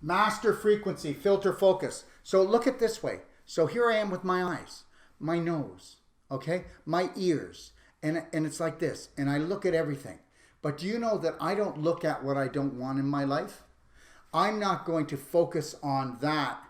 Master frequency, filter focus. So look at this way. So here I am with my eyes, my nose, okay, my ears, and it's like this, and I look at everything. But do you know that I don't look at what I don't want in my life? I'm not going to focus on that,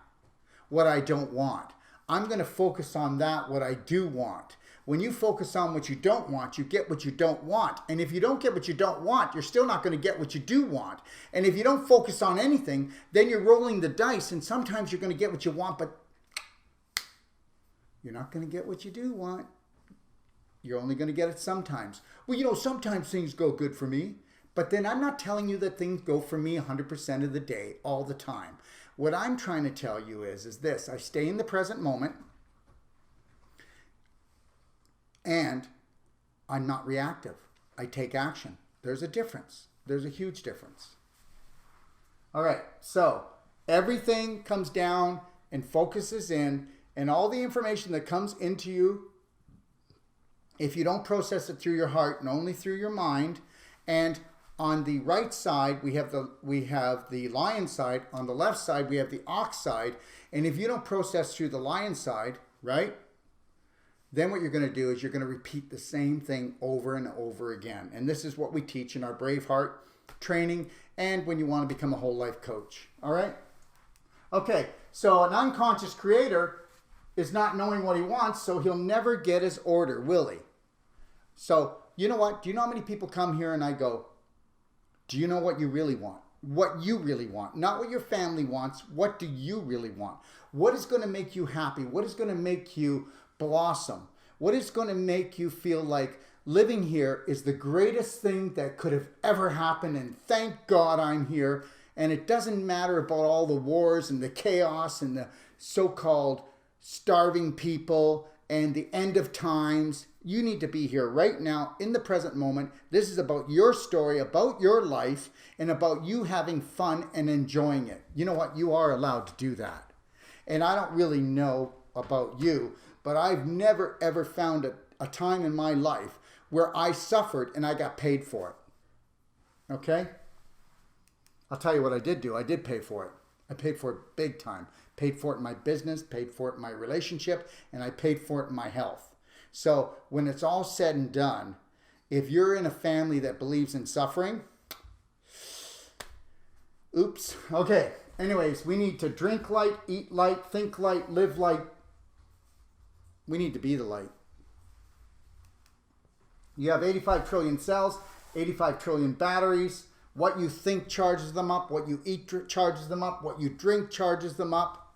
what I don't want. I'm going to focus on that, what I do want. When you focus on what you don't want, you get what you don't want. And if you don't get what you don't want, you're still not going to get what you do want. And if you don't focus on anything, then you're rolling the dice, and sometimes you're going to get what you want, but you're not going to get what you do want. You're only going to get it sometimes. Well, you know, sometimes things go good for me, but then I'm not telling you that things go for me 100% of the day, all the time. What I'm trying to tell you is this: I stay in the present moment, and I'm not reactive. I take action. There's a difference. There's a huge difference. All right, so everything comes down and focuses in, and all the information that comes into you, if you don't process it through your heart and only through your mind, and on the right side, we have the lion side. On the left side, we have the ox side. And if you don't process through the lion side, right, then what you're going to do is you're going to repeat the same thing over and over again. And this is what we teach in our Braveheart training and when you want to become a whole life coach. All right? Okay, so an unconscious creator is not knowing what he wants, so he'll never get his order, will he? So, you know what? Do you know how many people come here and I go, do you know what you really want? What you really want. Not what your family wants. What do you really want? What is going to make you happy? What is going to make you blossom? What is going to make you feel like living here is the greatest thing that could have ever happened, and thank God I'm here, and it doesn't matter about all the wars and the chaos and the so-called starving people and the end of times. You need to be here right now in the present moment. This is about your story, about your life, and about you having fun and enjoying it. You know what? You are allowed to do that. And I don't really know about you, but I've never ever found a time in my life where I suffered and I got paid for it. Okay? I'll tell you what I did do. I did pay for it. I paid for it big time. Paid for it in my business, paid for it in my relationship, and I paid for it in my health. So when it's all said and done, if you're in a family that believes in suffering, oops. Okay. Anyways, we need to drink light, eat light, think light, live light. We need to be the light. You have 85 trillion cells, 85 trillion batteries. What you think charges them up. What you eat charges them up. What you drink charges them up.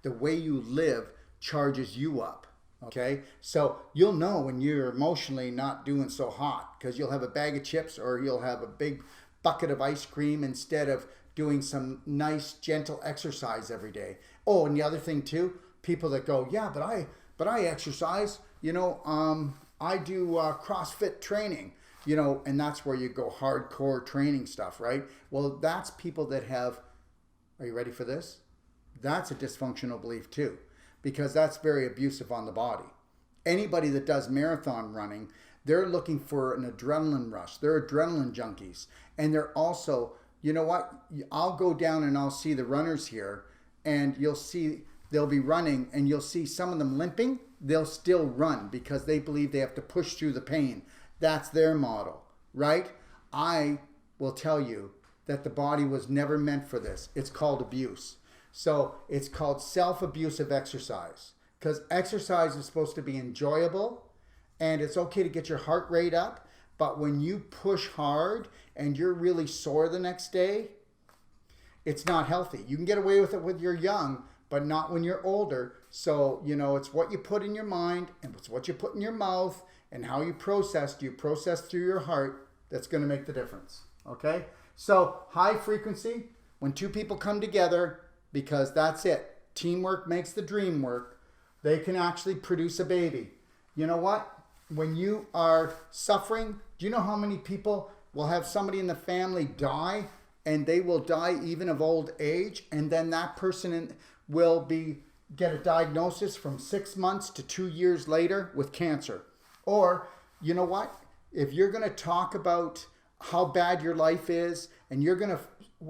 The way you live charges you up. Okay, so you'll know when you're emotionally not doing so hot, because you'll have a bag of chips or you'll have a big bucket of ice cream instead of doing some nice gentle exercise every day. Oh, and the other thing too, people that go, yeah, but I exercise, you know, I do CrossFit training, you know, and that's where you go hardcore training stuff, right? Well, that's people that have, are you ready for this? That's a dysfunctional belief too, because that's very abusive on the body. Anybody that does marathon running, they're looking for an adrenaline rush. They're adrenaline junkies. And they're also, you know what? I'll go down and I'll see the runners here, and you'll see they'll be running and you'll see some of them limping. They'll still run because they believe they have to push through the pain. That's their model, right? I will tell you that the body was never meant for this. It's called abuse. So it's called self-abusive exercise, because exercise is supposed to be enjoyable and it's okay to get your heart rate up. But when you push hard and you're really sore the next day, it's not healthy. You can get away with it when you're young, but not when you're older. So, you know, it's what you put in your mind and it's what you put in your mouth and how you process. Do you process through your heart? That's going to make the difference. Okay? So high frequency, when two people come together, because that's it. Teamwork makes the dream work. They can actually produce a baby. You know what? When you are suffering, do you know how many people will have somebody in the family die, and they will die even of old age, and then that person will get a diagnosis from 6 months to 2 years later with cancer? Or, you know what? If you're going to talk about how bad your life is, and you're going to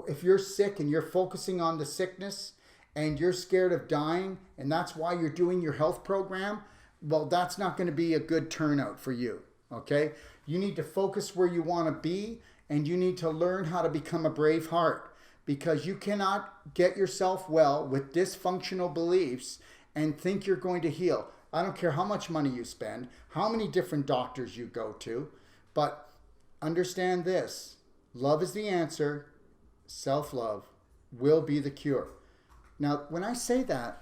if you're sick and you're focusing on the sickness and you're scared of dying and that's why you're doing your health program, well, that's not going to be a good turnout for you, okay? You need to focus where you want to be, and you need to learn how to become a brave heart, because you cannot get yourself well with dysfunctional beliefs and think you're going to heal. I don't care how much money you spend, how many different doctors you go to, but understand this: love is the answer. Self-love will be the cure. Now, when I say that,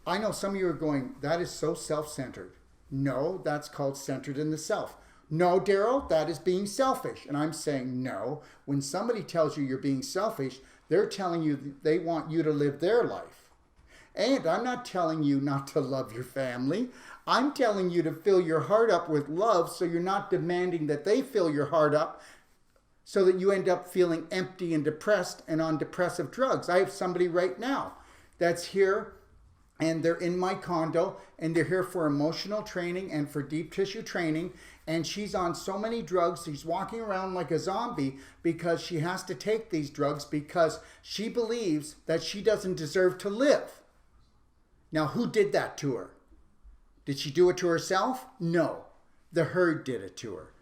I know some of you are going, that is so self-centered. No, that's called centered in the self. No, Darrell, that is being selfish. And I'm saying no. When somebody tells you you're being selfish, they're telling you they want you to live their life. And I'm not telling you not to love your family. I'm telling you to fill your heart up with love, so you're not demanding that they fill your heart up, so that you end up feeling empty and depressed and on depressive drugs. I have somebody right now that's here, and they're in my condo, and they're here for emotional training and for deep tissue training, and she's on so many drugs, she's walking around like a zombie because she has to take these drugs because she believes that she doesn't deserve to live. Now, who did that to her? Did she do it to herself? No. The herd did it to her.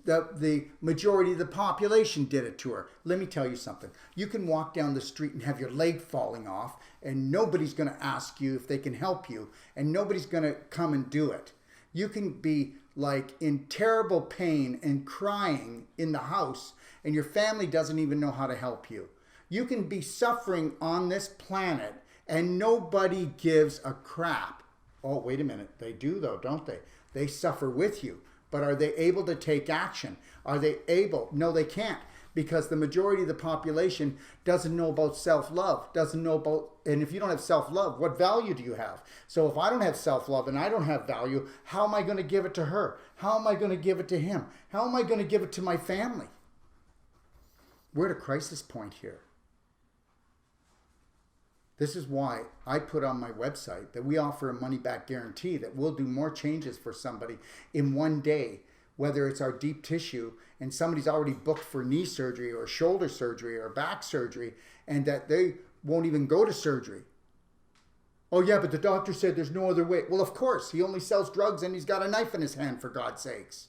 The majority of the population did it to her. Let me tell you something. You can walk down the street and have your leg falling off, and nobody's going to ask you if they can help you, and nobody's going to come and do it. You can be like in terrible pain and crying in the house, and your family doesn't even know how to help you. You can be suffering on this planet, and nobody gives a crap. Oh, wait a minute. They do, though, don't they? They suffer with you. But are they able to take action? Are they able? No, they can't, because the majority of the population doesn't know about self-love, doesn't know about, and if you don't have self-love, what value do you have? So if I don't have self-love and I don't have value, how am I going to give it to her? How am I going to give it to him? How am I going to give it to my family? We're at a crisis point here. This is why I put on my website that we offer a money-back guarantee that we'll do more changes for somebody in one day, whether it's our deep tissue and somebody's already booked for knee surgery or shoulder surgery or back surgery, and that they won't even go to surgery. Oh yeah, but the doctor said there's no other way. Well, of course, he only sells drugs and he's got a knife in his hand, for God's sakes.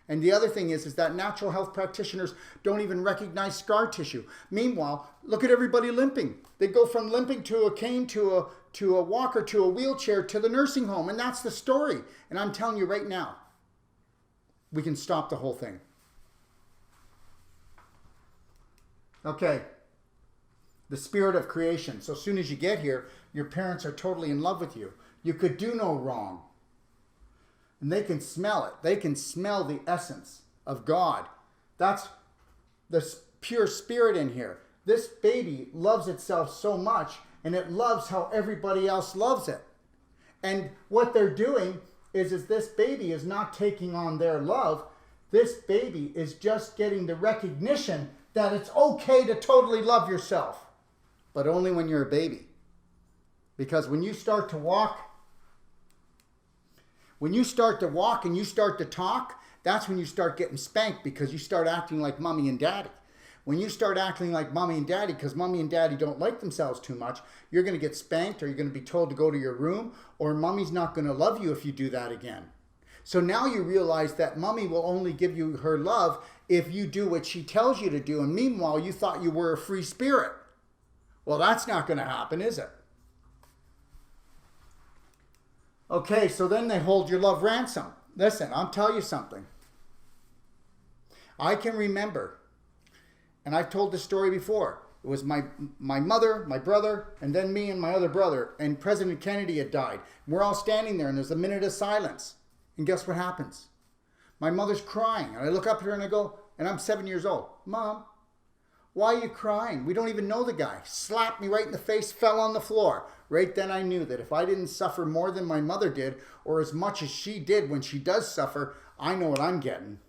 And the other thing is that natural health practitioners don't even recognize scar tissue. Meanwhile, look at everybody limping. They go from limping to a cane to a walker to a wheelchair to the nursing home, and that's the story. And I'm telling you right now, we can stop the whole thing. Okay. The spirit of creation. So as soon as you get here, your parents are totally in love with you. You could do no wrong. And they can smell it. They can smell the essence of God. That's the pure spirit in here. This baby loves itself so much, and it loves how everybody else loves it. And what they're doing is this baby is not taking on their love. This baby is just getting the recognition that it's okay to totally love yourself, but only when you're a baby. Because when you start to walk, and you start to talk, that's when you start getting spanked, because you start acting like mommy and daddy. When you start acting like mommy and daddy because mommy and daddy don't like themselves too much, you're going to get spanked, or you're going to be told to go to your room, or mommy's not going to love you if you do that again. So now you realize that mommy will only give you her love if you do what she tells you to do. And meanwhile, you thought you were a free spirit. Well, that's not going to happen, is it? Okay, so then they hold your love ransom. Listen, I'll tell you something. I can remember, and I've told this story before. It was my mother, my brother, and then me and my other brother, and President Kennedy had died. We're all standing there, and there's a minute of silence. And guess what happens? My mother's crying, and I look up at her and I go, and I'm 7 years old. Mom, why are you crying? We don't even know the guy. Slapped me right in the face, fell on the floor. Right then I knew that if I didn't suffer more than my mother did, or as much as she did when she does suffer, I know what I'm getting.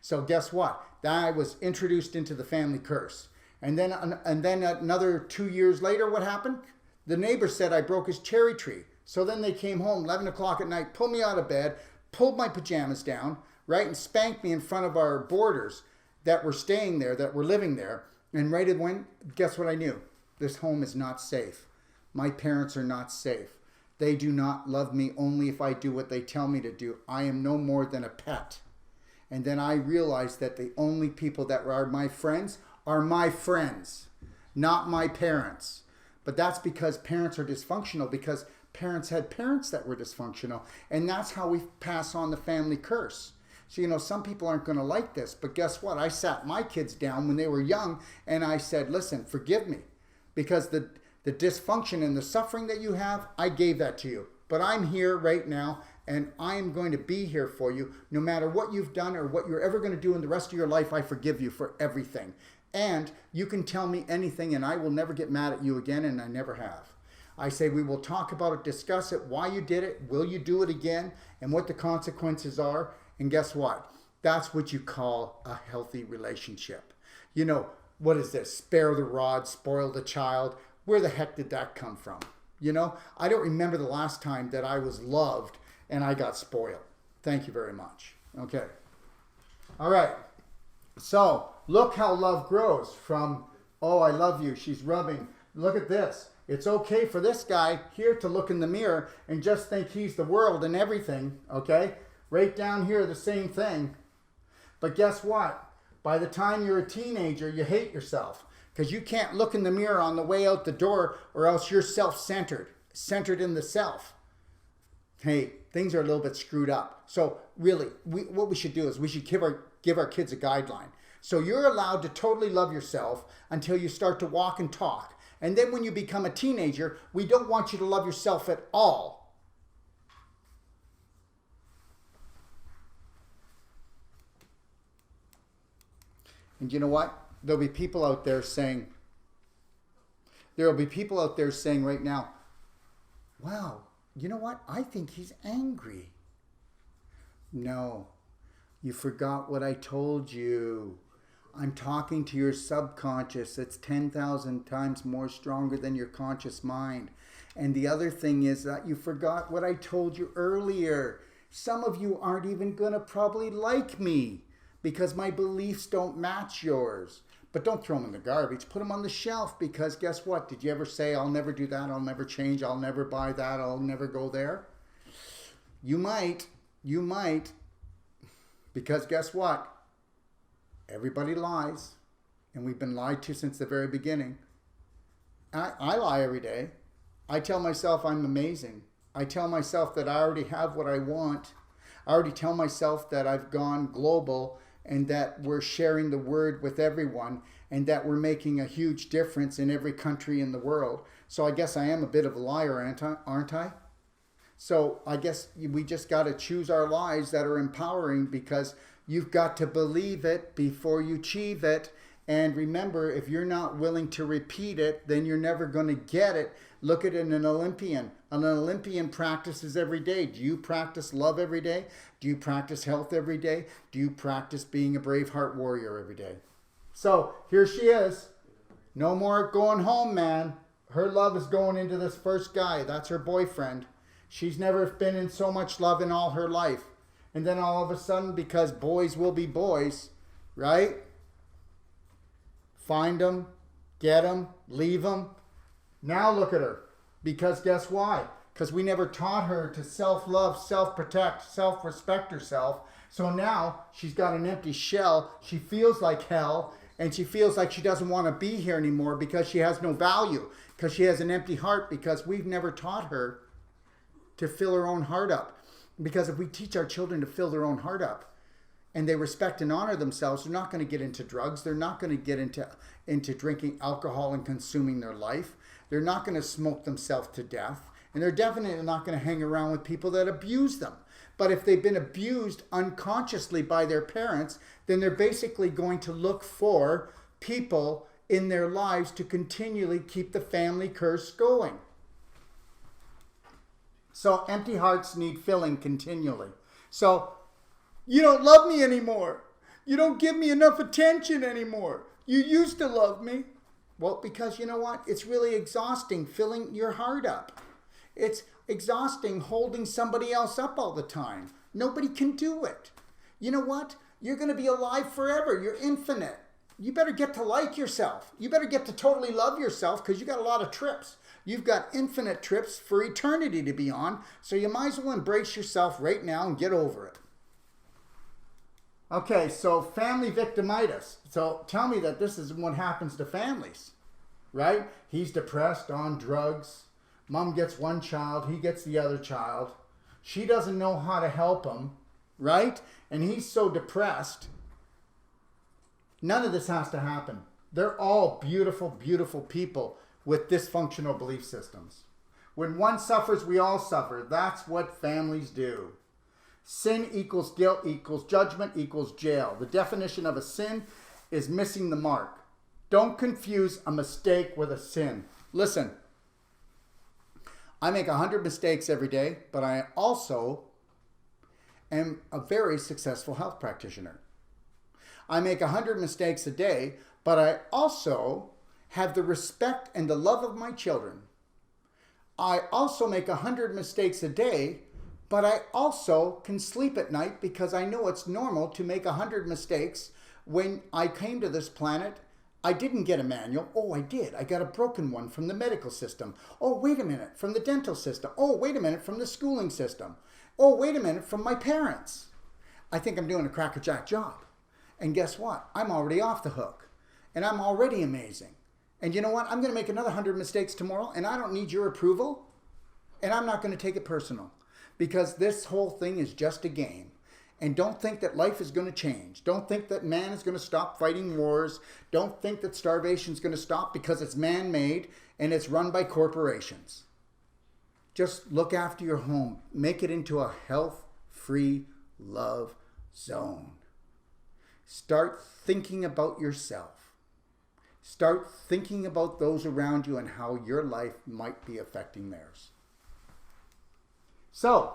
So guess what? I was introduced into the family curse. And then another 2 years later, what happened? The neighbor said I broke his cherry tree. So then they came home 11 o'clock at night, pulled me out of bed, pulled my pajamas down, right, and spanked me in front of our boarders. that were staying there, that were living there. And right when, guess what I knew? This home is not safe. My parents are not safe. They do not love me only if I do what they tell me to do. I am no more than a pet. And then I realized that the only people that are my friends, not my parents. But that's because parents are dysfunctional, because parents had parents that were dysfunctional. And that's how we pass on the family curse. So, some people aren't going to like this, but guess what? I sat my kids down when they were young and I said, listen, forgive me, because the dysfunction and the suffering that you have, I gave that to you. But I'm here right now and I'm going to be here for you. No matter what you've done or what you're ever going to do in the rest of your life, I forgive you for everything. And you can tell me anything and I will never get mad at you again, and I never have. I say we will talk about it, discuss it, why you did it, will you do it again, and what the consequences are. And guess what? That's what you call a healthy relationship. What is this? Spare the rod, spoil the child. Where the heck did that come from? I don't remember the last time that I was loved and I got spoiled. Thank you very much. Okay. All right. So look how love grows from, oh, I love you. She's rubbing. Look at this. It's okay for this guy here to look in the mirror and just think he's the world and everything. Okay. Right down here, the same thing. But guess what? By the time you're a teenager, you hate yourself because you can't look in the mirror on the way out the door, or else you're self-centered, centered in the self. Hey, things are a little bit screwed up. So really, what we should do is we should give our kids a guideline. So you're allowed to totally love yourself until you start to walk and talk. And then when you become a teenager, we don't want you to love yourself at all. And you know what? There'll be people out there saying right now, wow, you know what? I think he's angry. No, you forgot what I told you. I'm talking to your subconscious. It's 10,000 times more stronger than your conscious mind. And the other thing is that you forgot what I told you earlier. Some of you aren't even going to probably like me, because my beliefs don't match yours. But don't throw them in the garbage. Put them on the shelf, because guess what? Did you ever say, I'll never do that, I'll never change, I'll never buy that, I'll never go there? You might. Because guess what? Everybody lies. And we've been lied to since the very beginning. I lie every day. I tell myself I'm amazing. I tell myself that I already have what I want. I already tell myself that I've gone global, and that we're sharing the word with everyone, and that we're making a huge difference in every country in the world. So I guess I am a bit of a liar, aren't I? So I guess we just got to choose our lies that are empowering, because you've got to believe it before you achieve it. And remember, if you're not willing to repeat it, then you're never going to get it. Look at an Olympian. An Olympian practices every day. Do you practice love every day? Do you practice health every day? Do you practice being a brave heart warrior every day? So here she is. No more going home, man. Her love is going into this first guy. That's her boyfriend. She's never been in so much love in all her life. And then all of a sudden, because boys will be boys, right? Find them, get them, leave them. Now look at her. Because guess why? Because we never taught her to self-love, self-protect, self-respect herself. So now she's got an empty shell. She feels like hell, and she feels like she doesn't want to be here anymore because she has no value, because she has an empty heart, because we've never taught her to fill her own heart up. Because if we teach our children to fill their own heart up, and they respect and honor themselves, they're not going to get into drugs. They're not going to get into drinking alcohol and consuming their life. They're not going to smoke themselves to death. And they're definitely not going to hang around with people that abuse them. But if they've been abused unconsciously by their parents, then they're basically going to look for people in their lives to continually keep the family curse going. So empty hearts need filling continually. So you don't love me anymore. You don't give me enough attention anymore. You used to love me. Well, because you know what? It's really exhausting filling your heart up. It's exhausting holding somebody else up all the time. Nobody can do it. You know what? You're going to be alive forever. You're infinite. You better get to like yourself. You better get to totally love yourself because you got a lot of trips. You've got infinite trips for eternity to be on. So you might as well embrace yourself right now and get over it. Okay, so family victimitis. So tell me that this is what happens to families, right? He's depressed, on drugs. Mom gets one child, he gets the other child. She doesn't know how to help him, right? And he's so depressed. None of this has to happen. They're all beautiful, beautiful people with dysfunctional belief systems. When one suffers, we all suffer. That's what families do. Sin equals guilt equals judgment equals jail. The definition of a sin is missing the mark. Don't confuse a mistake with a sin. Listen, I make 100 mistakes every day, but I also am a very successful health practitioner. I make 100 mistakes a day, but I also have the respect and the love of my children. I also make 100 mistakes a day, but I also can sleep at night because I know it's normal to make 100 mistakes. When I came to this planet, I didn't get a manual. Oh, I did. I got a broken one from the medical system. Oh, wait a minute, from the dental system. Oh, wait a minute, from the schooling system. Oh, wait a minute, from my parents. I think I'm doing a crackerjack job. And guess what? I'm already off the hook. And I'm already amazing. And you know what? I'm going to make another 100 mistakes tomorrow, and I don't need your approval. And I'm not going to take it personal. Because this whole thing is just a game. And don't think that life is going to change. Don't think that man is going to stop fighting wars. Don't think that starvation is going to stop because it's man-made and it's run by corporations. Just look after your home. Make it into a health-free love zone. Start thinking about yourself. Start thinking about those around you and how your life might be affecting theirs. So,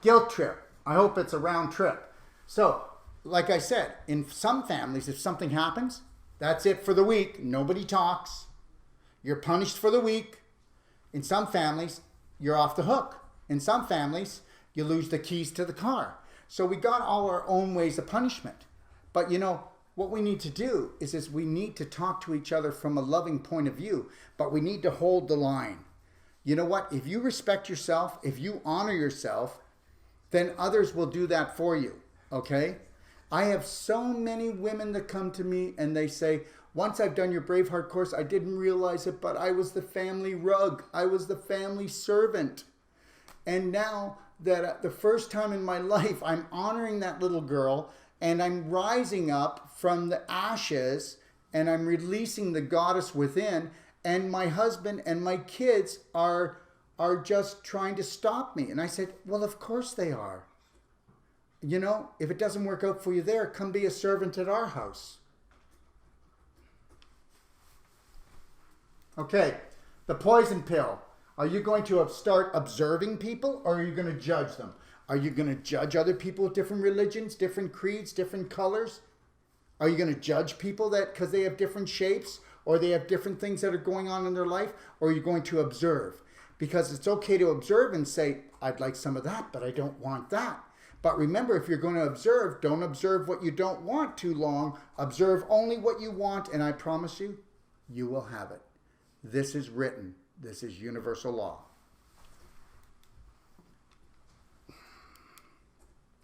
guilt trip. I hope it's a round trip. So, like I said, in some families, if something happens, that's it for the week. Nobody talks. You're punished for the week. In some families, you're off the hook. In some families, you lose the keys to the car. So we got all our own ways of punishment. But you know, what we need to do is we need to talk to each other from a loving point of view, but we need to hold the line. You know what? If you respect yourself, if you honor yourself, then others will do that for you, okay? I have so many women that come to me and they say, once I've done your Braveheart course, I didn't realize it, but I was the family rug. I was the family servant. And now that the first time in my life, I'm honoring that little girl and I'm rising up from the ashes and I'm releasing the goddess within, and my husband and my kids are just trying to stop me. And I said, well, of course they are. You know, if it doesn't work out for you there, come be a servant at our house. Okay, the poison pill. Are you going to start observing people, or are you going to judge them? Are you going to judge other people with different religions, different creeds, different colors? Are you going to judge people that because they have different shapes or they have different things that are going on in their life? Or are you going to observe? Because it's okay to observe and say, I'd like some of that, but I don't want that. But remember, if you're going to observe, don't observe what you don't want too long. Observe only what you want, and I promise you, you will have it. This is written. This is universal law.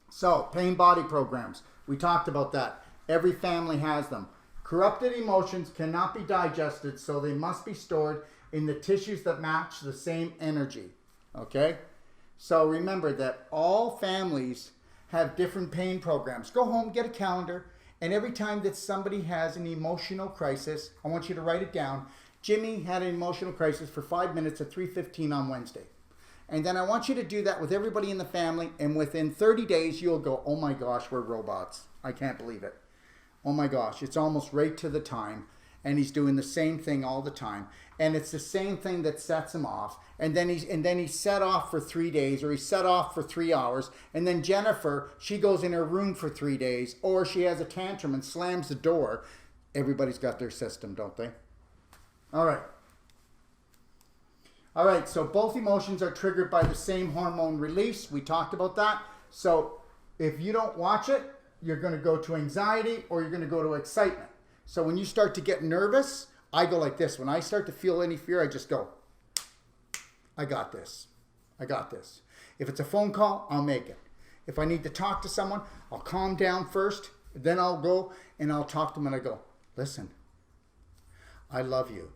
So, pain body programs. We talked about that. Every family has them. Corrupted emotions cannot be digested, so they must be stored in the tissues that match the same energy. Okay? So remember that all families have different pain programs. Go home, get a calendar, and every time that somebody has an emotional crisis, I want you to write it down. Jimmy had an emotional crisis for 5 minutes at 3:15 on Wednesday. And then I want you to do that with everybody in the family, and within 30 days, you'll go, oh my gosh, we're robots. I can't believe it. Oh my gosh, it's almost right to the time. And he's doing the same thing all the time. And it's the same thing that sets him off. And then he's set off for 3 days, or he's set off for 3 hours. And then Jennifer, she goes in her room for 3 days, or she has a tantrum and slams the door. Everybody's got their system, don't they? All right. All right, so both emotions are triggered by the same hormone release. We talked about that. So If you don't watch it, you're going to go to anxiety or you're going to go to excitement. So when you start to get nervous, I go like this. When I start to feel any fear, I just go, I got this. I got this. If it's a phone call, I'll make it. If I need to talk to someone, I'll calm down first. Then I'll go and I'll talk to them and I go, listen, I love you.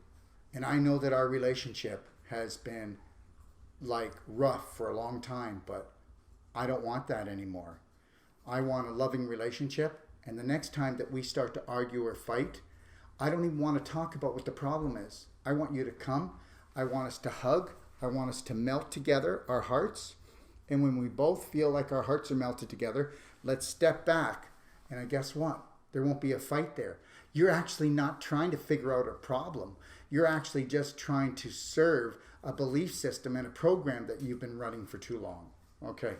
And I know that our relationship has been like rough for a long time, but I don't want that anymore. I want a loving relationship. And the next time that we start to argue or fight, I don't even want to talk about what the problem is. I want you to come. I want us to hug. I want us to melt together our hearts. And when we both feel like our hearts are melted together, let's step back. And guess what? There won't be a fight there. You're actually not trying to figure out a problem. You're actually just trying to serve a belief system and a program that you've been running for too long. Okay.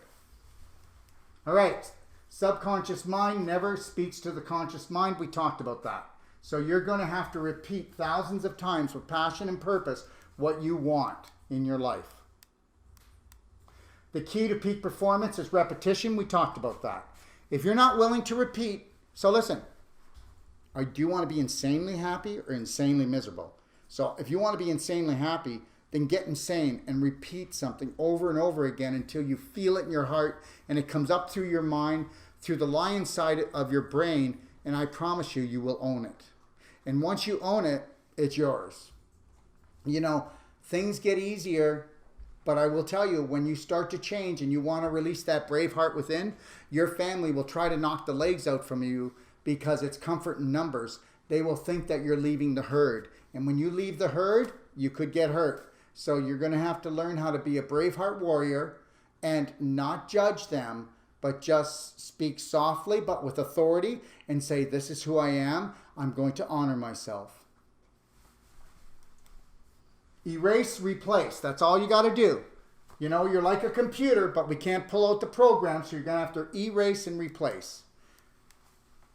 All right. Subconscious mind never speaks to the conscious mind. We talked about that. So you're going to have to repeat thousands of times with passion and purpose what you want in your life. The key to peak performance is repetition. We talked about that. If you're not willing to repeat, so listen, do you want to be insanely happy or insanely miserable? So if you want to be insanely happy, then get insane and repeat something over and over again until you feel it in your heart and it comes up through your mind, through the lion side of your brain, and I promise you, you will own it. And once you own it, it's yours. You know, things get easier, but I will tell you, when you start to change and you want to release that brave heart within, your family will try to knock the legs out from you because it's comfort in numbers. They will think that you're leaving the herd. And when you leave the herd, you could get hurt. So you're going to have to learn how to be a Braveheart warrior and not judge them, but just speak softly but with authority and say, this is who I am. I'm going to honor myself. Erase, replace. That's all you got to do. You know, you're like a computer, but we can't pull out the program, so you're going to have to erase and replace.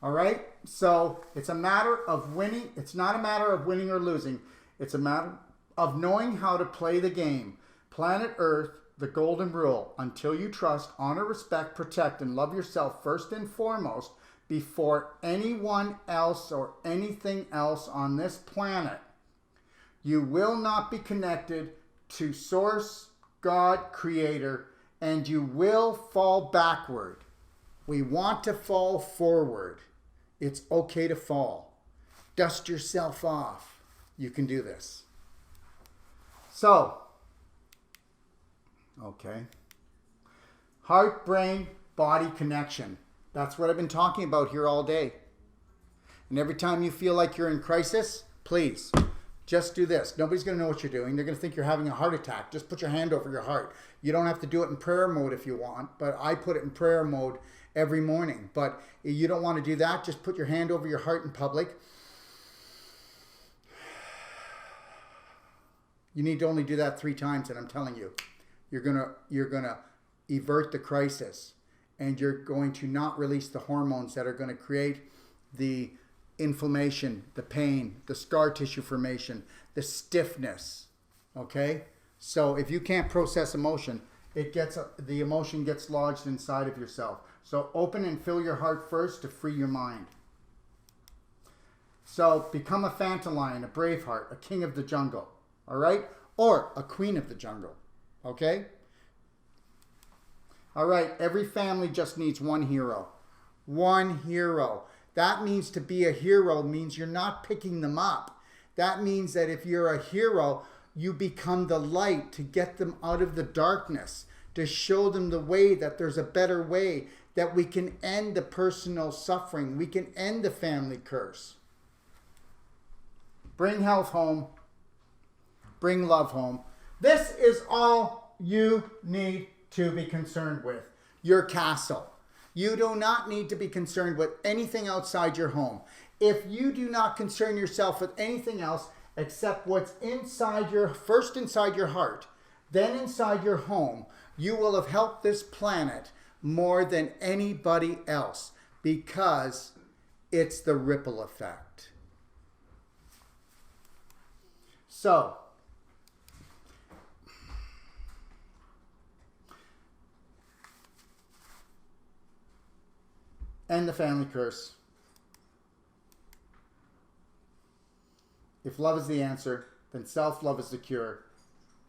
All right? So it's a matter of winning. It's not a matter of winning or losing. It's a matter of knowing how to play the game. Planet Earth, the golden rule. Until you trust, honor, respect, protect, and love yourself first and foremost before anyone else or anything else on this planet, you will not be connected to Source, God, Creator, and you will fall backward. We want to fall forward. It's okay to fall. Dust yourself off. You can do this. So, okay. Heart, brain, body connection. That's what I've been talking about here all day. And every time you feel like you're in crisis, please, just do this. Nobody's going to know what you're doing. They're going to think you're having a heart attack. Just put your hand over your heart. You don't have to do it in prayer mode if you want, but I put it in prayer mode every morning. But if you don't want to do that, just put your hand over your heart in public. You need to only do that 3 times, and I'm telling you, you're gonna avert the crisis, and you're going to not release the hormones that are going to create the inflammation, the pain, the scar tissue formation, the stiffness. Okay? So if you can't process emotion, the emotion gets lodged inside of yourself. So open and fill your heart first to free your mind. So become a Phantom Lion, a Braveheart, a king of the jungle. All right? Or a queen of the jungle. Okay? All right. Every family just needs one hero. One hero. That means to be a hero means you're not picking them up. That means that if you're a hero, you become the light to get them out of the darkness, to show them the way, that there's a better way, that we can end the personal suffering. We can end the family curse. Bring health home. Bring love home. This is all you need to be concerned with. Your castle. You do not need to be concerned with anything outside your home. If you do not concern yourself with anything else except what's inside your heart, then inside your home, you will have helped this planet more than anybody else, because it's the ripple effect. So, the family curse. If love is the answer, then self-love is the cure.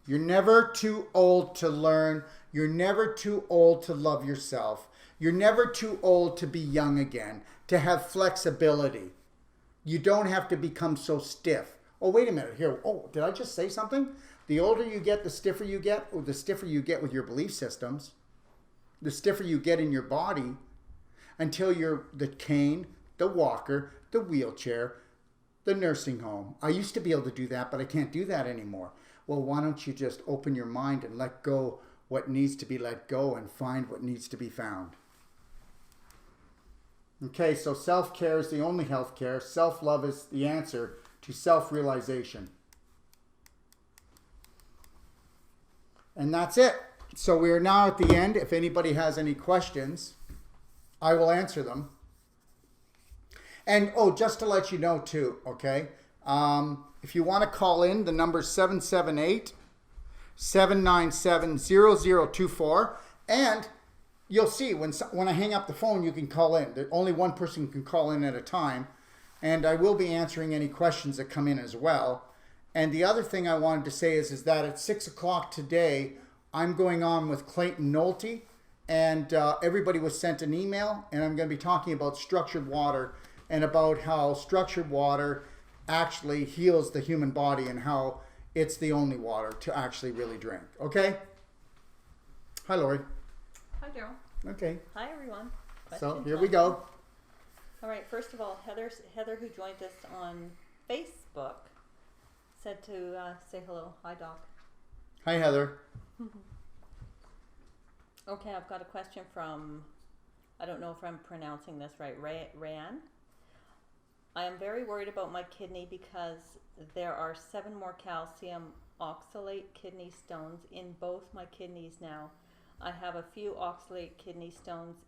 You're never too old to learn. You're never too old to love yourself. You're never too old to be young again, to have flexibility. You don't have to become so stiff. Oh, wait a minute here. Oh, did I just say something? The older you get, the stiffer you get, or the stiffer you get with your belief systems, the stiffer you get in your body until you're the cane, the walker, the wheelchair, the nursing home. I used to be able to do that, but I can't do that anymore. Well, why don't you just open your mind and let go what needs to be let go and find what needs to be found? Okay, so self-care is the only health care. Self-love is the answer to self-realization. And that's it. So we are now at the end. If anybody has any questions, I will answer them. And, oh, just to let you know too, okay, if you want to call in, the number is 778-797-0024. And you'll see when I hang up the phone, you can call in. Only one person can call in at a time. And I will be answering any questions that come in as well. And the other thing I wanted to say is that at 6 o'clock today, I'm going on with Clayton Nolte. And everybody was sent an email. And I'm going to be talking about structured water and about how structured water actually heals the human body and how it's the only water to actually really drink. Okay? Hi, Lori. Hi, Darrell. Okay. Hi, everyone. So here we go. All right. First of all, Heather, who joined us on Facebook, said to say hello. Hi, Doc. Hi, Heather. Okay, I've got a question from, I don't know if I'm pronouncing this right, Rayan. I am very worried about my kidney because there are 7 more calcium oxalate kidney stones in both my kidneys now. I have a few oxalate kidney stones.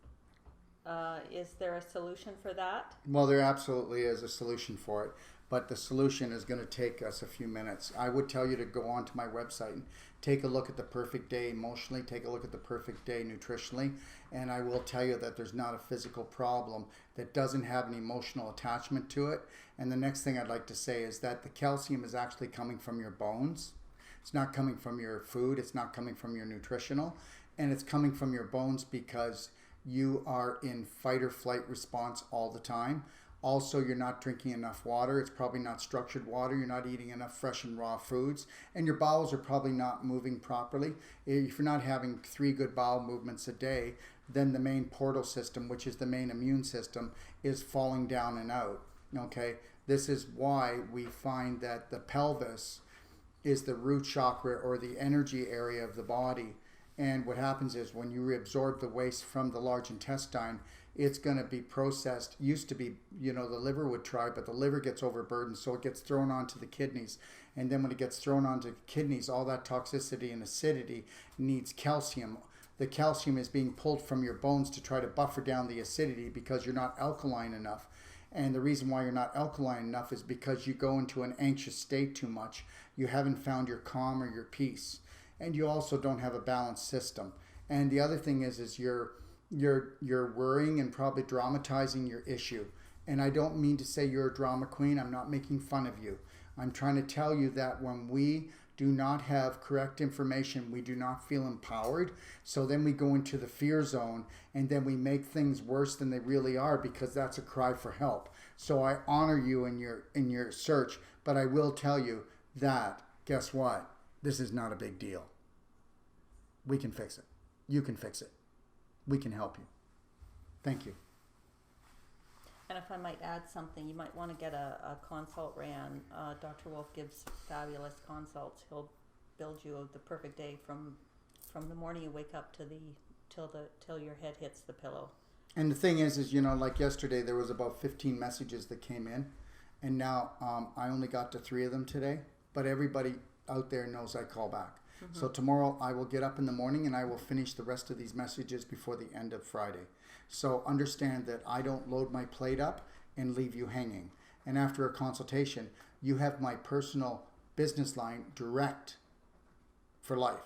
Is there a solution for that? Well, there absolutely is a solution for it, but the solution is going to take us a few minutes. I would tell you to go onto my website and take a look at the perfect day emotionally, take a look at the perfect day nutritionally, and I will tell you that there's not a physical problem that doesn't have an emotional attachment to it. And the next thing I'd like to say is that the calcium is actually coming from your bones. It's not coming from your food. It's not coming from your nutritional. And it's coming from your bones because you are in fight or flight response all the time. Also, you're not drinking enough water. It's probably not structured water. You're not eating enough fresh and raw foods. And your bowels are probably not moving properly. If you're not having 3 good bowel movements a day, then the main portal system, which is the main immune system, is falling down and out. Okay? This is why we find that the pelvis is the root chakra or the energy area of the body. And what happens is when you reabsorb the waste from the large intestine, it's going to be processed. Used to be, the liver would try, but the liver gets overburdened, so it gets thrown onto the kidneys. And then when it gets thrown onto the kidneys, all that toxicity and acidity needs calcium. The calcium is being pulled from your bones to try to buffer down the acidity because you're not alkaline enough. And the reason why you're not alkaline enough is because you go into an anxious state too much. You haven't found your calm or your peace. And you also don't have a balanced system. And the other thing is you're worrying and probably dramatizing your issue. And I don't mean to say you're a drama queen. I'm not making fun of you. I'm trying to tell you that when we do not have correct information, we do not feel empowered. So then we go into the fear zone and then we make things worse than they really are because that's a cry for help. So I honor you in your search, but I will tell you that, guess what? This is not a big deal. We can fix it. You can fix it. We can help you. Thank you. And if I might add something, you might want to get a consult ran. Dr. Wolfe gives fabulous consults. He'll build you the perfect day from the morning you wake up till your head hits the pillow. And the thing is like yesterday, there was about 15 messages that came in, and now I only got to 3 of them today. But everybody out there knows I call back. Mm-hmm. So tomorrow I will get up in the morning and I will finish the rest of these messages before the end of Friday. So understand that I don't load my plate up and leave you hanging. And after a consultation, you have my personal business line direct for life.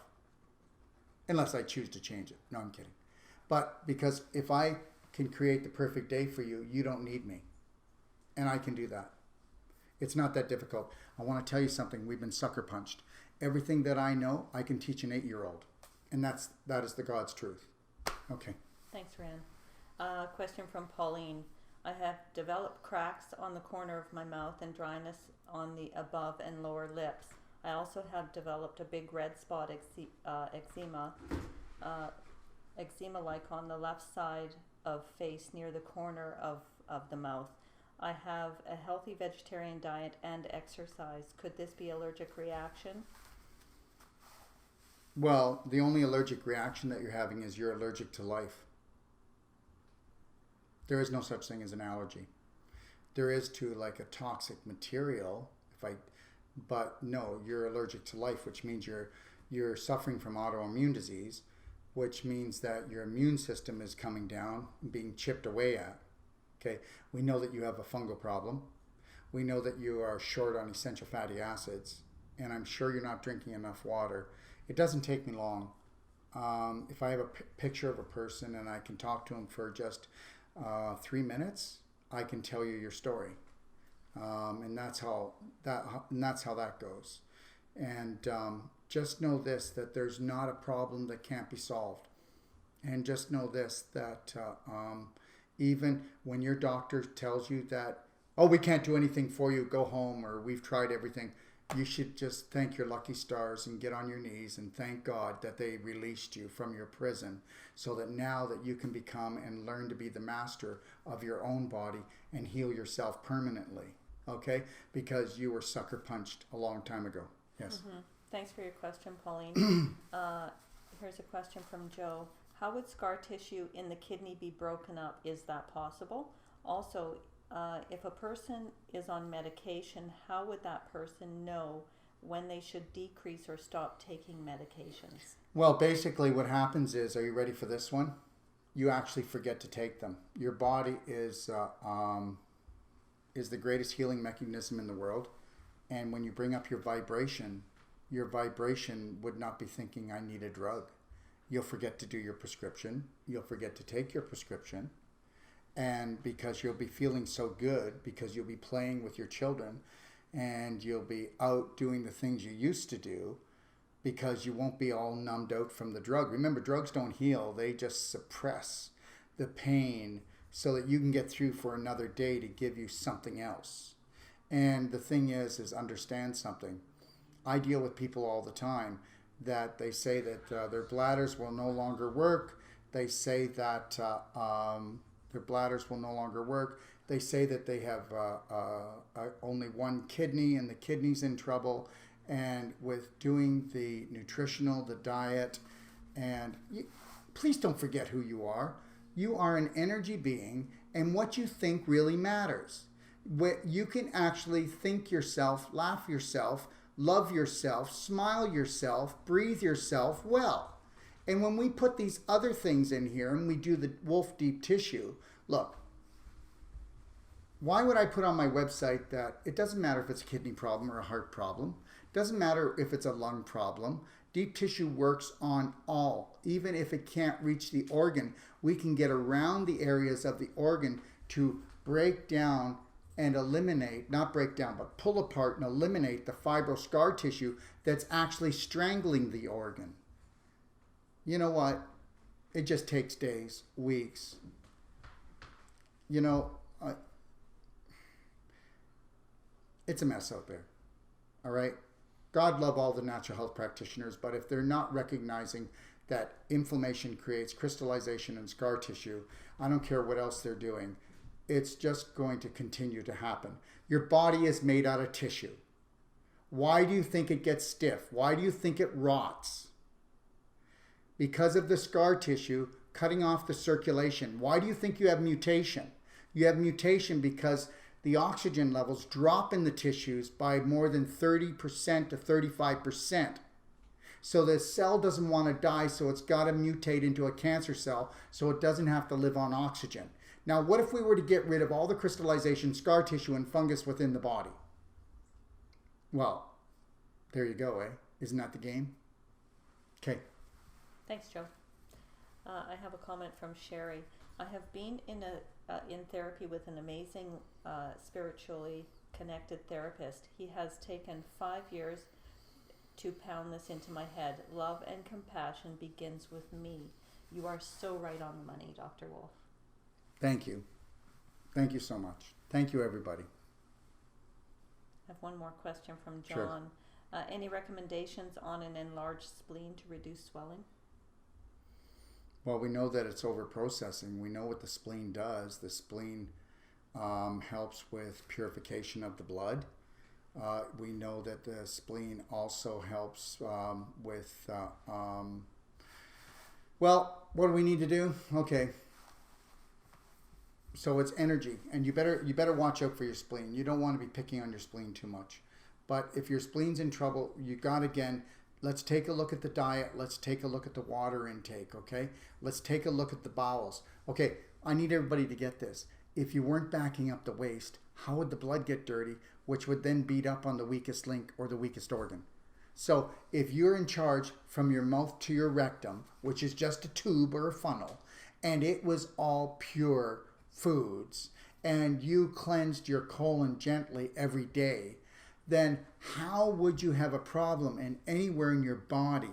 Unless I choose to change it. No, I'm kidding. But because if I can create the perfect day for you, you don't need me. And I can do that. It's not that difficult. I want to tell you something. We've been sucker punched. Everything that I know, I can teach an 8-year-old. And that is the God's truth. Okay. Thanks, Rand. Question from Pauline. I have developed cracks on the corner of my mouth and dryness on the above and lower lips. I also have developed a big red spot eczema-like on the left side of face near the corner of the mouth. I have a healthy vegetarian diet and exercise. Could this be allergic reaction? Well, the only allergic reaction that you're having is you're allergic to life. There is no such thing as an allergy. There is to like a toxic material, but no, you're allergic to life, which means you're suffering from autoimmune disease, which means that your immune system is coming down and being chipped away at. Okay, we know that you have a fungal problem. We know that you are short on essential fatty acids, and I'm sure you're not drinking enough water. It doesn't take me long. If I have a picture of a person and I can talk to them for just 3 minutes, I can tell you your story, and that's how that goes. And just know this, that there's not a problem that can't be solved. And just know this, that even when your doctor tells you that, oh, we can't do anything for you, go home, or we've tried everything, you should just thank your lucky stars and get on your knees and thank God that they released you from your prison, so that now that you can become and learn to be the master of your own body and heal yourself permanently, okay? Because you were sucker punched a long time ago. Yes. Mm-hmm. Thanks for your question, Pauline. Here's a question from Joe. How would scar tissue in the kidney be broken up? Is that possible? Also, if a person is on medication, how would that person know when they should decrease or stop taking medications? Well, basically what happens is, are you ready for this one? You actually forget to take them. Your body is the greatest healing mechanism in the world. And when you bring up your vibration would not be thinking, I need a drug. You'll forget to do your prescription. You'll forget to take your prescription. And because you'll be feeling so good, because you'll be playing with your children, and you'll be out doing the things you used to do, because you won't be all numbed out from the drug. Remember, drugs don't heal. They just suppress the pain so that you can get through for another day to give you something else. And the thing is understand something. I deal with people all the time that they say that their bladders will no longer work. They say that their bladders will no longer work. They say that they have only one kidney and the kidney's in trouble. And with doing the nutritional, the diet, and please don't forget who you are. You are an energy being, and what you think really matters. You can actually think yourself, laugh yourself, love yourself, smile yourself, breathe yourself well. And when we put these other things in here and we do the Wolfe Deep Tissue, look, why would I put on my website that it doesn't matter if it's a kidney problem or a heart problem? It doesn't matter if it's a lung problem. Deep tissue works on all. Even if it can't reach the organ, we can get around the areas of the organ to break down and eliminate, not break down, but pull apart and eliminate the fibroscar tissue that's actually strangling the organ. You know what? It just takes days, weeks. You know, it's a mess out there. All right? God love all the natural health practitioners, but if they're not recognizing that inflammation creates crystallization and scar tissue, I don't care what else they're doing. It's just going to continue to happen. Your body is made out of tissue. Why do you think it gets stiff? Why do you think it rots? Because of the scar tissue cutting off the circulation. Why do you think you have mutation? You have mutation because the oxygen levels drop in the tissues by more than 30% to 35%. So the cell doesn't want to die, so it's got to mutate into a cancer cell so it doesn't have to live on oxygen. Now, what if we were to get rid of all the crystallization, scar tissue, and fungus within the body? Well, there you go, eh? Isn't that the game? Okay. Thanks, Joe. I have a comment from Sherry. I have been in therapy with an amazing spiritually connected therapist. He has taken 5 years to pound this into my head. Love and compassion begins with me. You are so right on the money, Dr. Wolfe. Thank you. Thank you so much. Thank you, everybody. I have one more question from John. Sure. Any recommendations on an enlarged spleen to reduce swelling? Well, we know that it's over-processing. We know what the spleen does. The spleen helps with purification of the blood. We know that the spleen also helps with... well, what do we need to do? Okay. So it's energy, and you better watch out for your spleen. You don't want to be picking on your spleen too much. But if your spleen's in trouble, you got, again, let's take a look at the diet. Let's take a look at the water intake, okay? Let's take a look at the bowels. Okay, I need everybody to get this. If you weren't backing up the waste, how would the blood get dirty, which would then beat up on the weakest link or the weakest organ? So if you're in charge from your mouth to your rectum, which is just a tube or a funnel, and it was all pure foods, and you cleansed your colon gently every day, then how would you have a problem in anywhere in your body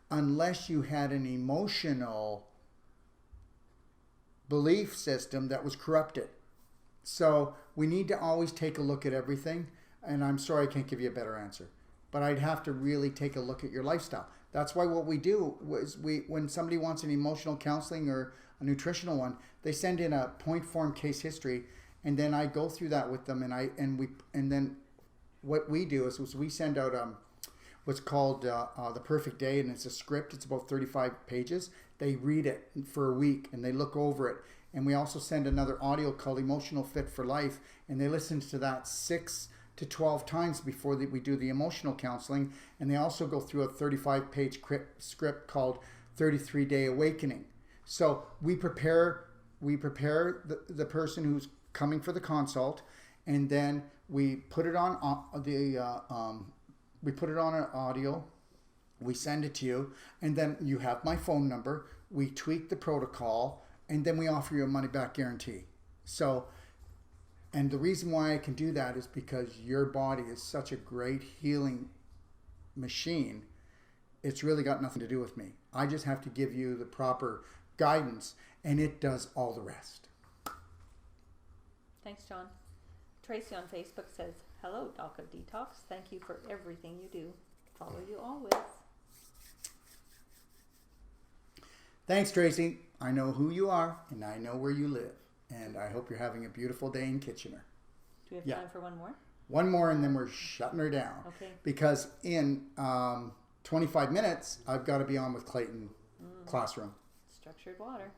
unless you had an emotional belief system that was corrupted? So we need to always take a look at everything, and I'm sorry I can't give you a better answer, but I'd have to really take a look at your lifestyle. That's why what we do is when somebody wants an emotional counseling or a nutritional one, they send in a point form case history, and then I go through that with them, and then what we do is we send out what's called the Perfect Day, and it's a script. It's about 35 pages. They read it for a week, and they look over it. And we also send another audio called Emotional Fit for Life, and they listen to that 6 to 12 times before we do the emotional counseling. And they also go through a 35-page script called 33-Day Awakening. So we prepare the person who's coming for the consult, and then we put it on we put it on an audio, we send it to you, and then you have my phone number, we tweak the protocol, and then we offer you a money-back guarantee. So, and the reason why I can do that is because your body is such a great healing machine. It's really got nothing to do with me. I just have to give you the proper guidance, and it does all the rest. Thanks, John. Tracy on Facebook says, hello, Doc of Detox. Thank you for everything you do. Follow you always. Thanks, Tracy. I know who you are, and I know where you live. And I hope you're having a beautiful day in Kitchener. Do we have time for one more? One more, and then we're shutting her down. Okay. Because in 25 minutes, I've got to be on with Clayton classroom. Structured water.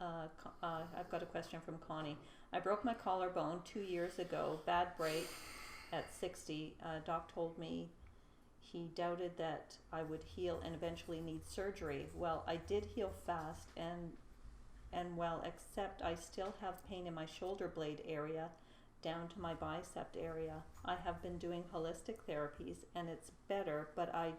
I've got a question from Connie. I broke my collarbone 2 years ago. Bad break at 60. Doc told me he doubted that I would heal and eventually need surgery. Well, I did heal fast and well, except I still have pain in my shoulder blade area down to my bicep area. I have been doing holistic therapies and it's better, but I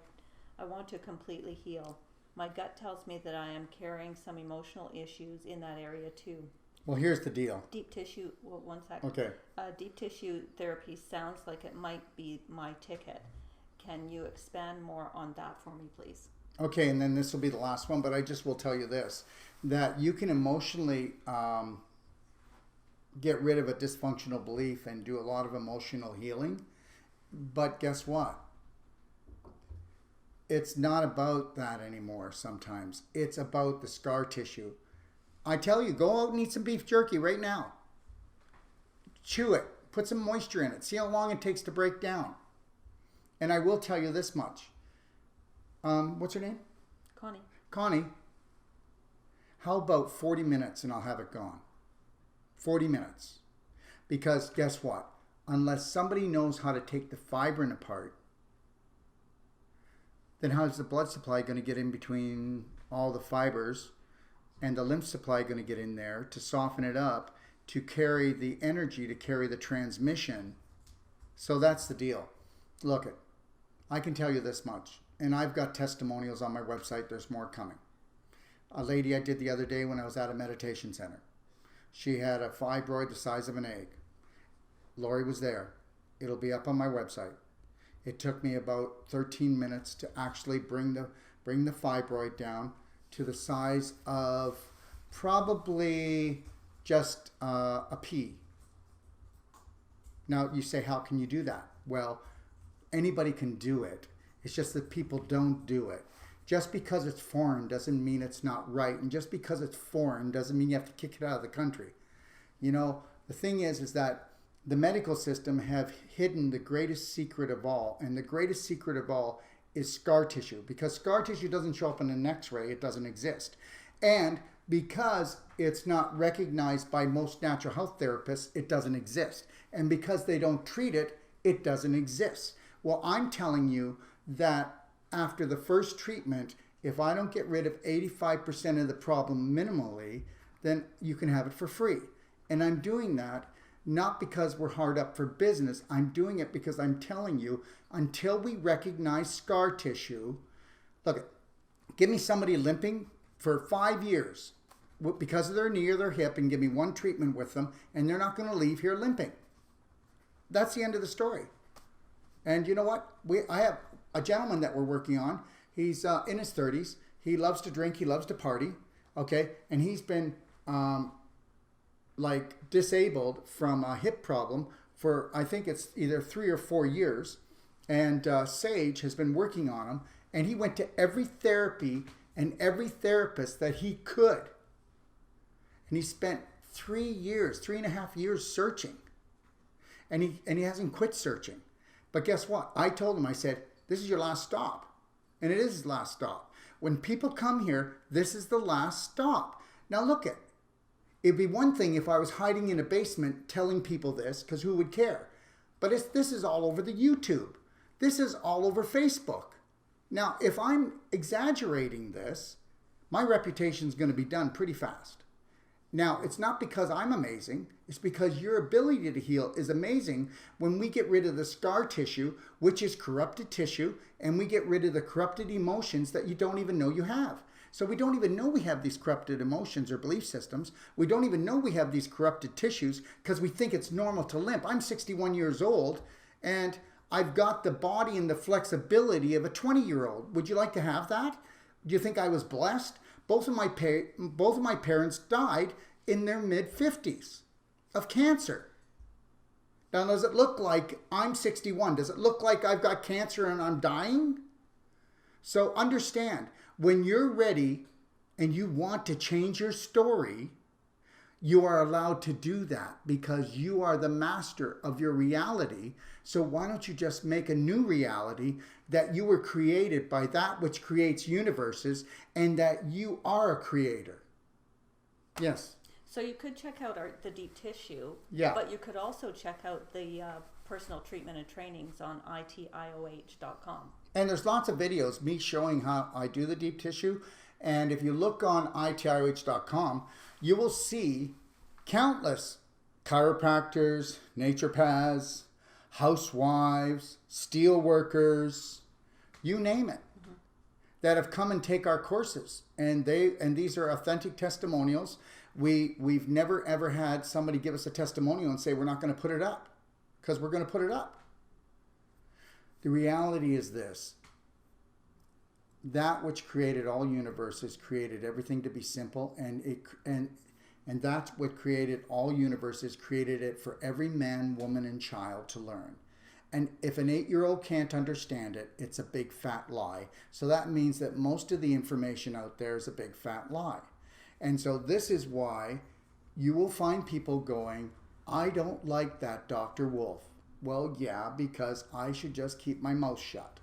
want to completely heal. My gut tells me that I am carrying some emotional issues in that area too. Well, here's the deal. Deep tissue, well, one sec. Okay. Deep tissue therapy sounds like it might be my ticket. Can you expand more on that for me, please? Okay, and then this will be the last one, but I just will tell you this, that you can emotionally get rid of a dysfunctional belief and do a lot of emotional healing. But guess what? It's not about that anymore sometimes. It's about the scar tissue. I tell you, go out and eat some beef jerky right now. Chew it. Put some moisture in it. See how long it takes to break down. And I will tell you this much. What's her name? Connie. Connie, how about 40 minutes and I'll have it gone? 40 minutes. Because guess what? Unless somebody knows how to take the fibrin apart, then how's the blood supply going to get in between all the fibers and the lymph supply going to get in there to soften it up, to carry the energy, to carry the transmission? So that's the deal. Look, I can tell you this much, and I've got testimonials on my website. There's more coming. A lady I did the other day when I was at a meditation center. She had a fibroid the size of an egg. Lori was there. It'll be up on my website. It took me about 13 minutes to actually bring the fibroid down to the size of probably just a pea. Now you say, how can you do that? Well, anybody can do it. It's just that people don't do it. Just because it's foreign doesn't mean it's not right. And just because it's foreign doesn't mean you have to kick it out of the country. You know, the thing is that the medical system have hidden the greatest secret of all. And the greatest secret of all is scar tissue. Because scar tissue doesn't show up in an x-ray, it doesn't exist. And because it's not recognized by most natural health therapists, it doesn't exist. And because they don't treat it, it doesn't exist. Well, I'm telling you that after the first treatment, if I don't get rid of 85% of the problem minimally, then you can have it for free. And I'm doing that not because we're hard up for business. I'm doing it because I'm telling you, until we recognize scar tissue, look, give me somebody limping for 5 years because of their knee or their hip and give me one treatment with them, and they're not going to leave here limping. That's the end of the story. And you know what? I have a gentleman that we're working on. He's in his 30s. He loves to drink. He loves to party. Okay. And he's been disabled from a hip problem for, I think it's either 3 or 4 years. And Sage has been working on him. And he went to every therapy and every therapist that he could. And he spent 3.5 years searching. And he hasn't quit searching. But guess what? I told him, I said, this is your last stop. And it is his last stop. When people come here, this is the last stop. Now look at, it'd be one thing if I was hiding in a basement telling people this, because who would care? But this is all over the YouTube. This is all over Facebook. Now, if I'm exaggerating this, my reputation is going to be done pretty fast. Now, it's not because I'm amazing. It's because your ability to heal is amazing when we get rid of the scar tissue, which is corrupted tissue, and we get rid of the corrupted emotions that you don't even know you have. So we don't even know we have these corrupted emotions or belief systems. We don't even know we have these corrupted tissues because we think it's normal to limp. I'm 61 years old, and I've got the body and the flexibility of a 20-year-old. Would you like to have that? Do you think I was blessed? Both of my parents died in their mid-50s of cancer. Now, does it look like I'm 61? Does it look like I've got cancer and I'm dying? So understand, when you're ready and you want to change your story, you are allowed to do that because you are the master of your reality. So why don't you just make a new reality that you were created by that which creates universes and that you are a creator? Yes. So you could check out the deep tissue, yeah. But you could also check out the personal treatment and trainings on itioh.com. And there's lots of videos, me showing how I do the deep tissue. And if you look on itioh.com, you will see countless chiropractors, naturopaths, housewives, steel workers, you name it, that have come and take our courses. And these are authentic testimonials. We've never ever had somebody give us a testimonial and say we're not going to put it up, because we're going to put it up. The reality is this: that which created all universes created everything to be simple, and that's what created all universes, created it for every man, woman, and child to learn. And if an 8-year-old can't understand it, it's a big fat lie. So that means that most of the information out there is a big fat lie. And so this is why you will find people going, I don't like that Dr. Wolfe. Well, yeah, because I should just keep my mouth shut,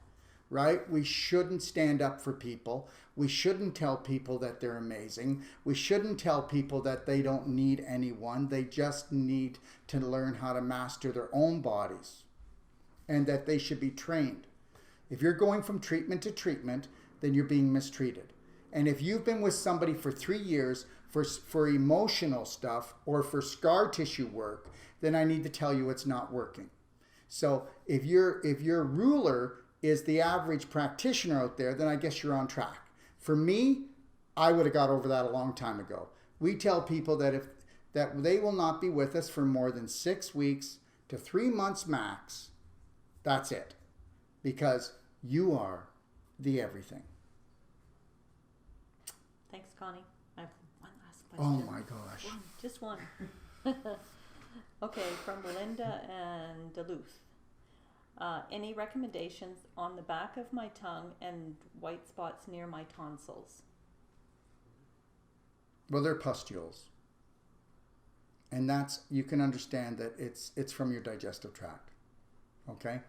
right? We shouldn't stand up for people. We shouldn't tell people that they're amazing. We shouldn't tell people that they don't need anyone. They just need to learn how to master their own bodies, and that they should be trained. If you're going from treatment to treatment, then you're being mistreated. And if you've been with somebody for 3 years for emotional stuff or for scar tissue work, then I need to tell you it's not working. So if your ruler is the average practitioner out there, then I guess you're on track. For me, I would have got over that a long time ago. We tell people that that they will not be with us for more than 6 weeks to 3 months max. That's it. Because you are the everything. Thanks, Connie. I have one last Oh question. my gosh. Just one. Okay, from Linda and Duluth. Any recommendations on the back of my tongue and white spots near my tonsils? Well, they're pustules. And that's, you can understand that it's from your digestive tract. Okay?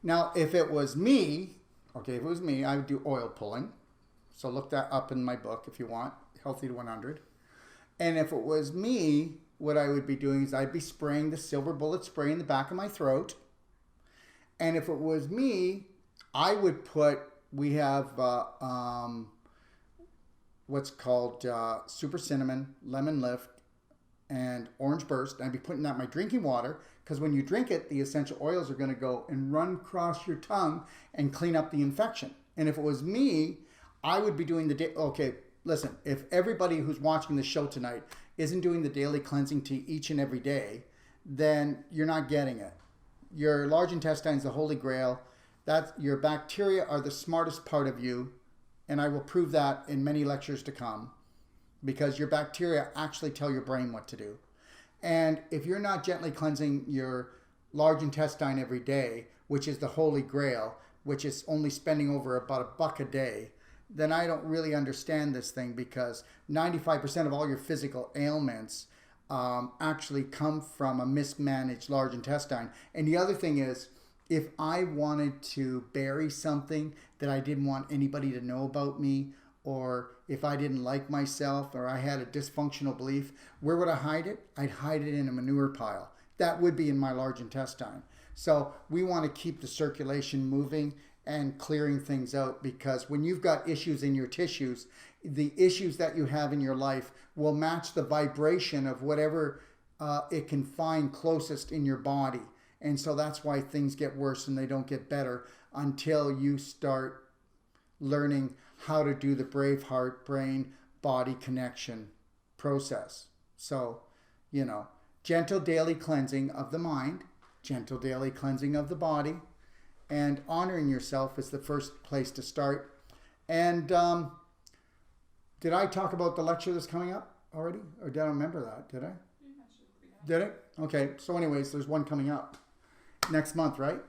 Now, if it was me, I would do oil pulling. So look that up in my book if you want, Healthy to 100. And if it was me, what I would be doing is I'd be spraying the silver bullet spray in the back of my throat. And if it was me, I would put, we have what's called super cinnamon, lemon lift, and orange burst. I'd be putting that in my drinking water, because when you drink it, the essential oils are going to go and run across your tongue and clean up the infection. And if it was me, I would be doing okay, listen, if everybody who's watching the show tonight isn't doing the daily cleansing tea each and every day, then you're not getting it. Your large intestine is the holy grail. Your bacteria are the smartest part of you, and I will prove that in many lectures to come, because your bacteria actually tell your brain what to do. And if you're not gently cleansing your large intestine every day, which is the holy grail, which is only spending over about $1 a day, then I don't really understand this thing, because 95% of all your physical ailments actually come from a mismanaged large intestine. And the other thing is, if I wanted to bury something that I didn't want anybody to know about me, or if I didn't like myself, or I had a dysfunctional belief, where would I hide it? I'd hide it in a manure pile. That would be in my large intestine. So we want to keep the circulation moving and clearing things out, because when you've got issues in your tissues, the issues that you have in your life will match the vibration of whatever it can find closest in your body. And so that's why things get worse and they don't get better until you start learning how to do the brave heart, brain, body connection process. So, gentle daily cleansing of the mind, gentle daily cleansing of the body, and honoring yourself is the first place to start. And did I talk about the lecture that's coming up already? Or did I remember that? Did I? Did it? Okay. So anyways, there's one coming up next month, right?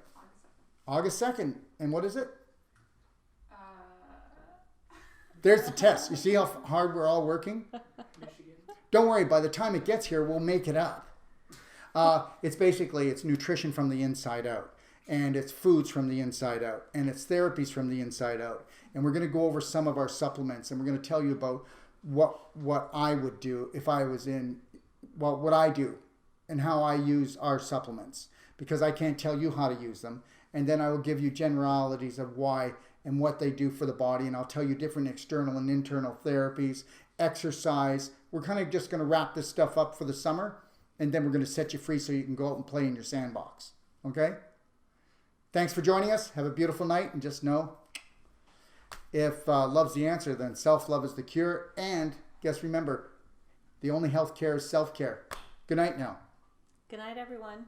August 2nd. And what is it? There's the test. You see how hard we're all working? Don't worry. By the time it gets here, we'll make it up. It's nutrition from the inside out. And it's foods from the inside out, and it's therapies from the inside out. And we're going to go over some of our supplements, and we're going to tell you about what I would do if I was what I do and how I use our supplements, because I can't tell you how to use them. And then I will give you generalities of why and what they do for the body, and I'll tell you different external and internal therapies, exercise. We're kind of just going to wrap this stuff up for the summer, and then we're going to set you free so you can go out and play in your sandbox. Okay? Thanks for joining us. Have a beautiful night, and just know, if love's the answer, then self-love is the cure. And remember, the only health care is self-care. Good night now. Good night, everyone.